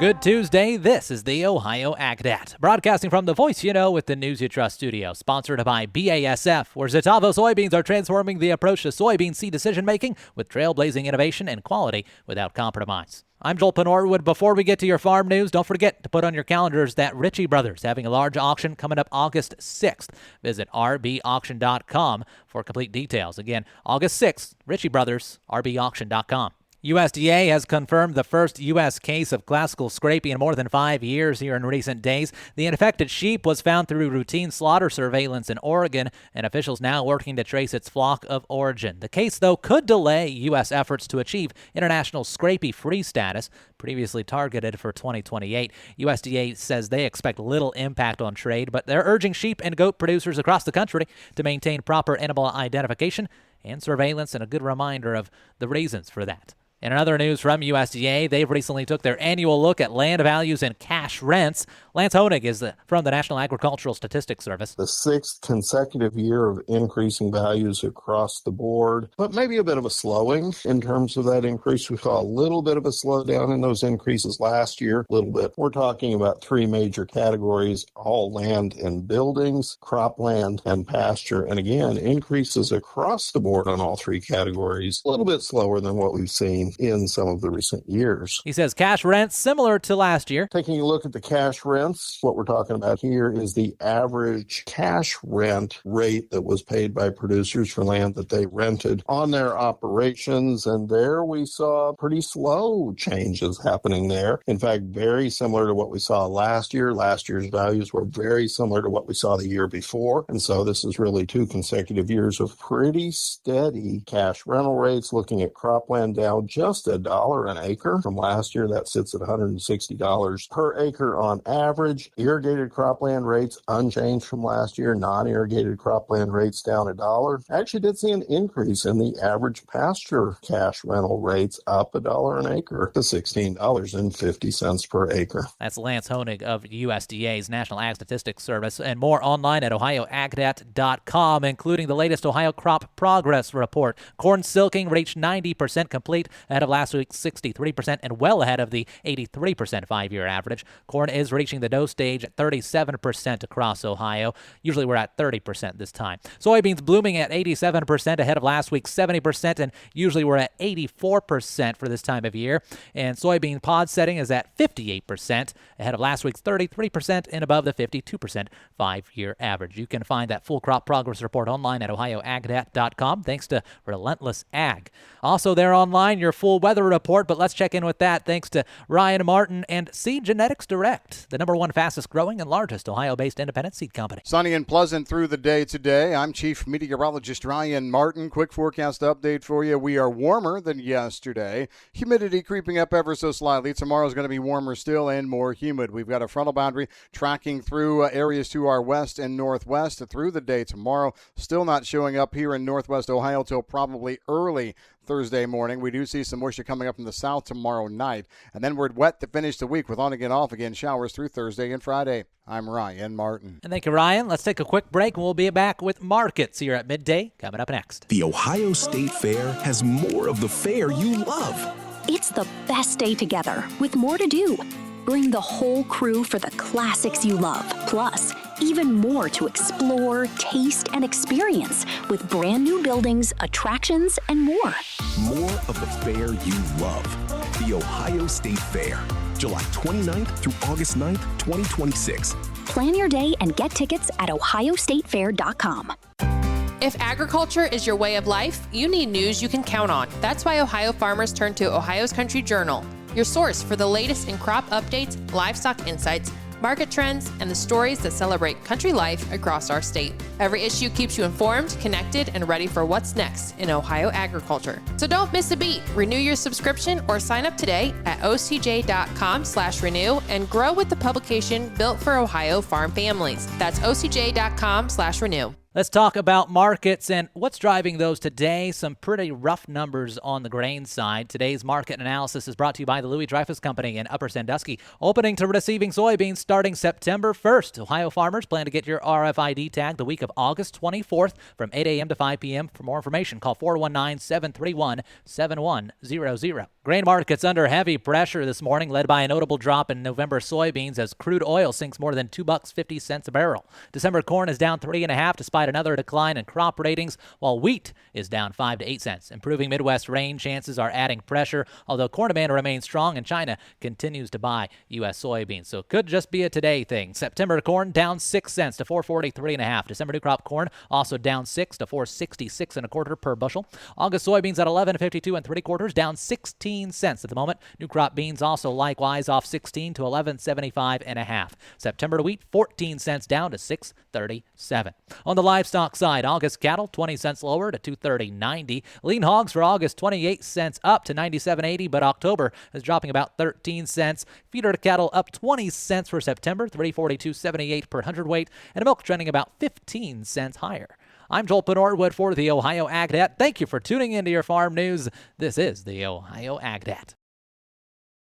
Good Tuesday. This is the Ohio AgDat, broadcasting from the Voice You Know with the News You Trust studio, sponsored by BASF, where Zetavo soybeans are transforming the approach to soybean seed decision-making with trailblazing innovation and quality without compromise. I'm Joel Penorwood. Before we get to your farm news, don't forget to put on your calendars that Ritchie Brothers having a large auction coming up August 6th. Visit rbauction.com for complete details. Again, August 6th, Ritchie Brothers, rbauction.com. USDA has confirmed the first U.S. case of classical scrapie in more than 5 years here in recent days. The infected sheep was found through routine slaughter surveillance in Oregon, and officials now working to trace its flock of origin. The case, though, could delay U.S. efforts to achieve international scrapie-free status, previously targeted for 2028. USDA says they expect little impact on trade, but they're urging sheep and goat producers across the country to maintain proper animal identification and surveillance, and a good reminder of the reasons for that. In other news from USDA, they've recently took their annual look at land values and cash rents. Lance Honig is from the National Agricultural Statistics Service. The sixth consecutive year of increasing values across the board, but maybe a bit of a slowing in terms of that increase. We saw a little bit of a slowdown in those increases last year, a little bit. We're talking about three major categories: all land and buildings, cropland, and pasture. And again, increases across the board on all three categories, a little bit slower than what we've seen in some of the recent years. He says cash rents similar to last year. Taking a look at the cash rents, what we're talking about here is the average cash rent rate that was paid by producers for land that they rented on their operations. And there we saw pretty slow changes happening there. In fact, very similar to what we saw last year. Last year's values were very similar to what we saw the year before. And so this is really two consecutive years of pretty steady cash rental rates. Looking at cropland, down just $1 an acre from last year. That sits at $160 per acre on average. Irrigated cropland rates unchanged from last year. Non-irrigated cropland rates down $1. Actually did see an increase in the average pasture cash rental rates, up $1 an acre to $16.50 per acre. That's Lance Honig of USDA's National Ag Statistics Service, and more online at ohioagdat.com, including the latest Ohio Crop Progress Report. Corn silking reached 90% complete, ahead of last week's 63% and well ahead of the 83% five-year average. Corn is reaching the dough stage at 37% across Ohio. Usually we're at 30% this time. Soybeans blooming at 87% ahead of last week's 70%, and usually we're at 84% for this time of year. And soybean pod setting is at 58% ahead of last week's 33% and above the 52% five-year average. You can find that full crop progress report online at ohioagdat.com, thanks to Relentless Ag. Also there online, your full weather report, but let's check in with that thanks to Ryan Martin and Seed Genetics Direct, the number one fastest growing and largest Ohio-based independent seed company. Sunny and pleasant through the day today. I'm Chief Meteorologist Ryan Martin. Quick forecast update for you. We are warmer than yesterday. Humidity creeping up ever so slightly. Tomorrow's going to be warmer still and more humid. We've got a frontal boundary tracking through areas to our west and northwest through the day tomorrow. Still not showing up here in northwest Ohio till probably early Thursday morning. We do see some moisture coming up from the south tomorrow night. And then we're wet to finish the week with on again, off again showers through Thursday and Friday. I'm Ryan Martin. And thank you, Ryan. Let's take a quick break, and we'll be back with markets here at Midday coming up next. The Ohio State Fair has more of the fair you love. It's the best day together with more to do. Bring the whole crew for the classics you love. Plus, even more to explore, taste, and experience with brand new buildings, attractions, and more. More of the fair you love. The Ohio State Fair, July 29th through August 9th, 2026. Plan your day and get tickets at ohiostatefair.com. If agriculture is your way of life, you need news you can count on. That's why Ohio farmers turn to Ohio's Country Journal, your source for the latest in crop updates, livestock insights, market trends, and the stories that celebrate country life across our state. Every issue keeps you informed, connected, and ready for what's next in Ohio agriculture. So don't miss a beat. Renew your subscription or sign up today at ocj.com/renew and grow with the publication built for Ohio farm families. That's ocj.com/renew. Let's talk about markets and what's driving those today. Some pretty rough numbers on the grain side. Today's market analysis is brought to you by the Louis Dreyfus Company in Upper Sandusky. Opening to receiving soybeans starting September 1st. Ohio farmers plan to get your RFID tag the week of August 24th from 8 a.m. to 5 p.m. For more information, call 419-731-7100. Grain markets under heavy pressure this morning, led by a notable drop in November soybeans as crude oil sinks more than $2.50 a barrel. December corn is down 3.5 despite another decline in crop ratings, while wheat is down 5 to 8 cents. Improving Midwest rain chances are adding pressure, although corn demand remains strong and China continues to buy U.S. soybeans. So it could just be a today thing. September corn down 6 cents to 443.5. December new crop corn also down 6 to 466.25 per bushel. August soybeans at 11.52 3/4, down 16 cents at the moment. New crop beans also likewise off 16 to 11.75.5. September wheat 14 cents down to 6.37. On the livestock side, August cattle 20 cents lower to 230.90. Lean hogs for August 28 cents up to 97.80, but October is dropping about 13 cents. Feeder cattle up 20 cents for September, 342.78 per hundredweight, and milk trending about 15 cents higher. I'm Joel Norwood for the Ohio AgNet. Thank you for tuning into your farm news. This is the Ohio AgNet.